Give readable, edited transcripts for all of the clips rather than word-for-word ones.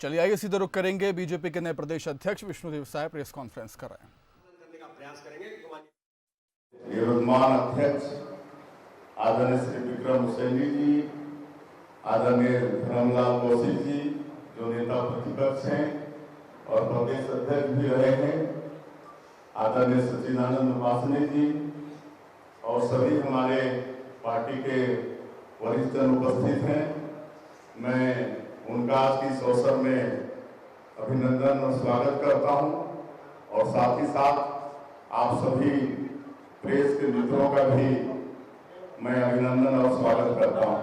चलिए आइए सीधे रुख करेंगे। बीजेपी के नए प्रदेश अध्यक्ष विष्णुदेव साय प्रेस कॉन्फ्रेंस कर रहे हैं। निवर्तमान अध्यक्ष आदरणीय श्री विक्रम उसेंडी जी, आदरणीय धर्मलाल कौशिक जी जो नेता प्रतिपक्ष हैं और प्रदेश अध्यक्ष भी रहे हैं, आदरणीय सचिदानंद वासने जी और सभी हमारे पार्टी के वरिष्ठ उपस्थित हैं। मैं उनका आज के इस अवसर में अभिनंदन और स्वागत करता हूं और साथ ही साथ आप सभी प्रेस के मित्रों का भी मैं अभिनंदन और स्वागत करता हूं।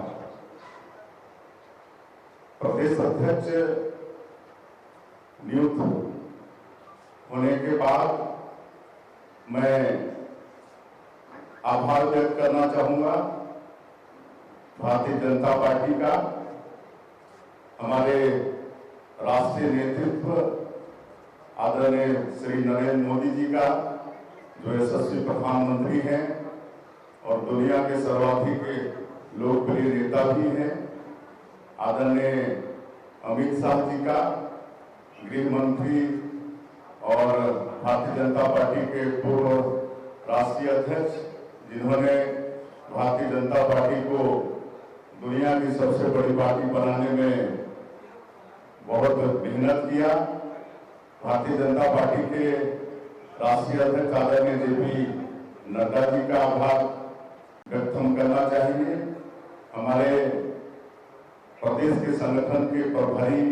प्रदेश अध्यक्ष नियुक्त होने के बाद मैं आभार व्यक्त करना चाहूंगा भारतीय जनता पार्टी का, हमारे राष्ट्रीय नेतृत्व आदरणीय श्री नरेंद्र मोदी जी का जो यशस्वी प्रधानमंत्री हैं और दुनिया के सर्वाधिक लोकप्रिय नेता भी हैं, आदरणीय अमित शाह जी का, गृह मंत्री और भारतीय जनता पार्टी के पूर्व राष्ट्रीय अध्यक्ष जिन्होंने भारतीय जनता पार्टी को दुनिया की सबसे बड़ी पार्टी बनाने में बहुत मेहनत किया। भारतीय जनता पार्टी के राष्ट्रीय अध्यक्ष आदरणीय जेपी नड्डा जी का आभार व्यक्त हम करना चाहिए। हमारे प्रदेश के संगठन के प्रभारी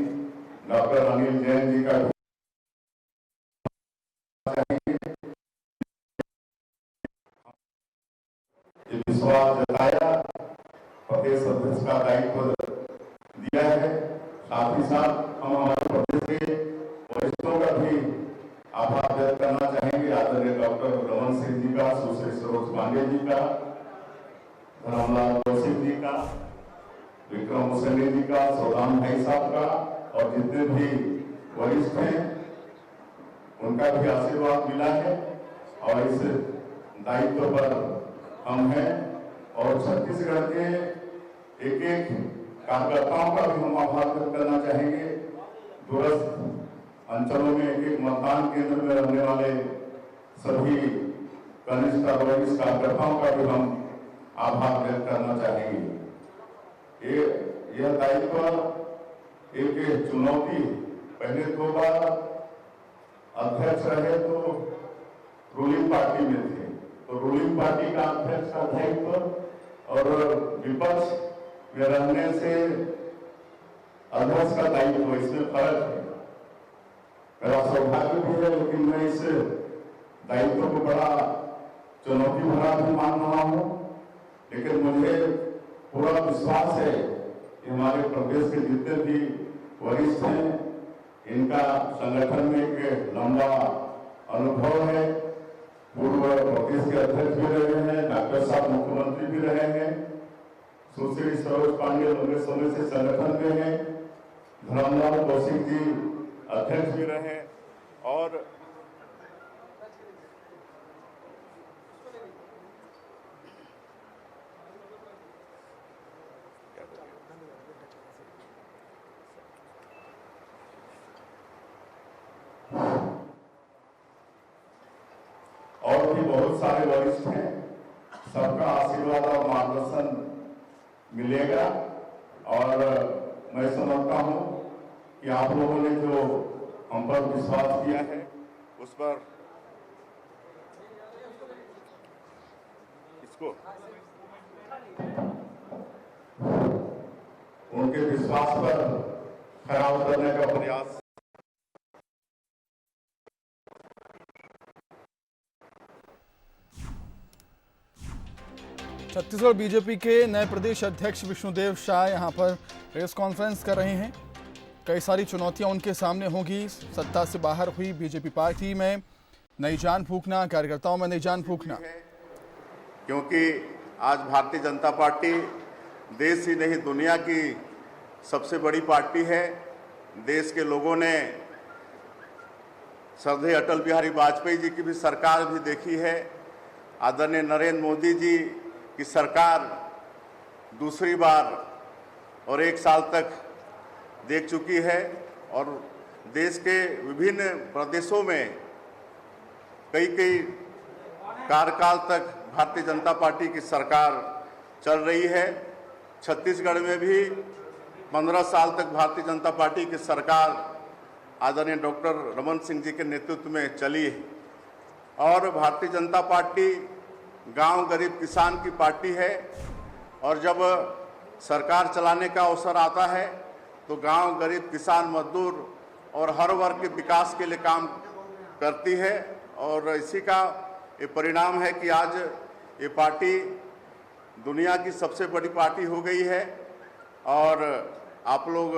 डॉक्टर अनिल जैन जी का भी विश्वास जताया, प्रदेश अध्यक्ष का दायित्व दिया है। साथ ही साथ हम हमारे प्रदेश के वरिष्ठों का भी आभार व्यक्त करना चाहेंगे, आदरणीय डॉक्टर रमन सिंह जी का, सुश्री सरोज पांडे जी का, धर्मलाल कौशिक जी का, विक्रम उसेंडी जी का, सौदान भाई साहब का और जितने भी वरिष्ठ हैं उनका भी आशीर्वाद मिला है और इस दायित्व पर हम हैं। और छत्तीसगढ़ के एक एक कार्यकर्ताओं का भी हम आभार व्यक्त करना चाहेंगे। दूरस्थ अंचलों में एक एक मतदान केंद्र में रहने वाले सभी कनिष्ठ और वरिष्ठ कार्यकर्ताओं का भी हम आभार व्यक्त करना चाहेंगे। यह दायित्व एक चुनौती, पहले 2 बार अध्यक्ष रहे तो रूलिंग पार्टी में थे, तो रूलिंग पार्टी का अध्यक्ष का दायित्व और विपक्ष में रहने से अध्यक्ष का दायित्व, इसमें फर्क है। मेरा सौभाग्य भी है, लेकिन मैं इस दायित्व को बड़ा चुनौती भरा भी मान रहा हूं, लेकिन मुझे पूरा विश्वास है कि हमारे प्रदेश के जितने भी वरिष्ठ हैं इनका संगठन में एक लंबा अनुभव है। पूर्व प्रदेश के अध्यक्ष भी रहे हैं, डॉक्टर साहब मुख्यमंत्री भी रहे हैं, सुश्री सरोज पांडे लंबे समय से संगठन में हैं, धर्मलाल कौशिक जी अध्यक्ष भी रहे और भी बहुत सारे वरिष्ठ हैं। सबका आशीर्वाद और मार्गदर्शन मिलेगा और मैं समझता हूं कि आप लोगों ने जो हम पर विश्वास किया है उस पर इसको उनके विश्वास पर खरा उतरने का प्रयास छत्तीसगढ़ बीजेपी के नए प्रदेश अध्यक्ष विष्णुदेव साय यहां पर प्रेस कॉन्फ्रेंस कर रहे हैं। कई सारी चुनौतियां उनके सामने होंगी। सत्ता से बाहर हुई बीजेपी पार्टी में नई जान फूंकना, कार्यकर्ताओं में नई जान फूंकना, क्योंकि आज भारतीय जनता पार्टी देश ही नहीं दुनिया की सबसे बड़ी पार्टी है। देश के लोगों ने श्रद्धेय अटल बिहारी वाजपेयी जी की भी सरकार भी देखी है। आदरणीय नरेंद्र मोदी जी की सरकार दूसरी बार और 1 साल तक देख चुकी है और देश के विभिन्न प्रदेशों में कई कार्यकाल तक भारतीय जनता पार्टी की सरकार चल रही है। छत्तीसगढ़ में भी 15 साल तक भारतीय जनता पार्टी की सरकार आदरणीय डॉक्टर रमन सिंह जी के नेतृत्व में चली है और भारतीय जनता पार्टी गांव गरीब किसान की पार्टी है और जब सरकार चलाने का अवसर आता है तो गांव गरीब किसान मजदूर और हर वर्ग के विकास के लिए काम करती है और इसी का ये परिणाम है कि आज ये पार्टी दुनिया की सबसे बड़ी पार्टी हो गई है और आप लोग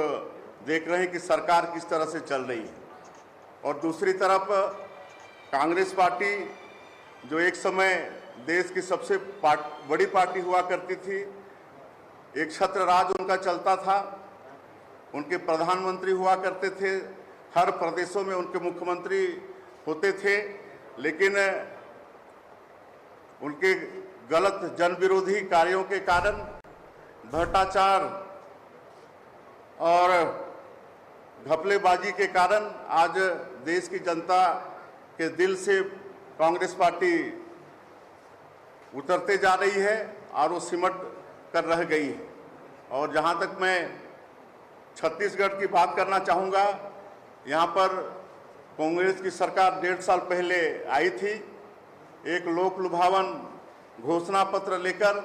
देख रहे हैं कि सरकार किस तरह से चल रही है। और दूसरी तरफ कांग्रेस पार्टी जो एक समय देश की सबसे बड़ी पार्टी हुआ करती थी, एक छत्र राज उनका चलता था, उनके प्रधानमंत्री हुआ करते थे, हर प्रदेशों में उनके मुख्यमंत्री होते थे, लेकिन उनके गलत जन विरोधी कार्यों के कारण, भ्रष्टाचार और घपलेबाजी के कारण आज देश की जनता के दिल से कांग्रेस पार्टी उतरते जा रही है और वो सिमट कर रह गई है। और जहां तक मैं छत्तीसगढ़ की बात करना चाहूँगा, यहाँ पर कांग्रेस की सरकार 1.5 साल पहले आई थी एक लोक लुभावन घोषणा पत्र लेकर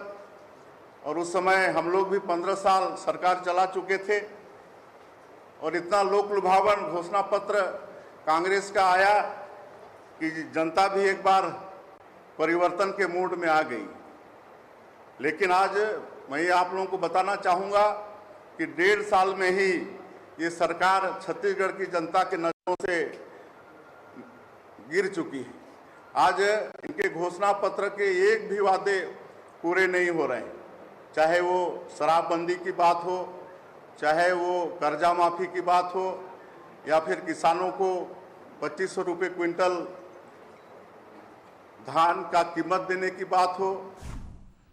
और उस समय हम लोग भी 15 साल सरकार चला चुके थे और इतना लोक लुभावन घोषणा पत्र कांग्रेस का आया कि जनता भी एक बार परिवर्तन के मूड में आ गई। लेकिन आज मैं आप लोगों को बताना चाहूँगा कि 1.5 साल में ही ये सरकार छत्तीसगढ़ की जनता के नजरों से गिर चुकी है। आज इनके घोषणा पत्र के एक भी वादे पूरे नहीं हो रहे हैं, चाहे वो शराबबंदी की बात हो, चाहे वो कर्जा माफी की बात हो या फिर किसानों को 2500 रुपये क्विंटल धान का कीमत देने की बात हो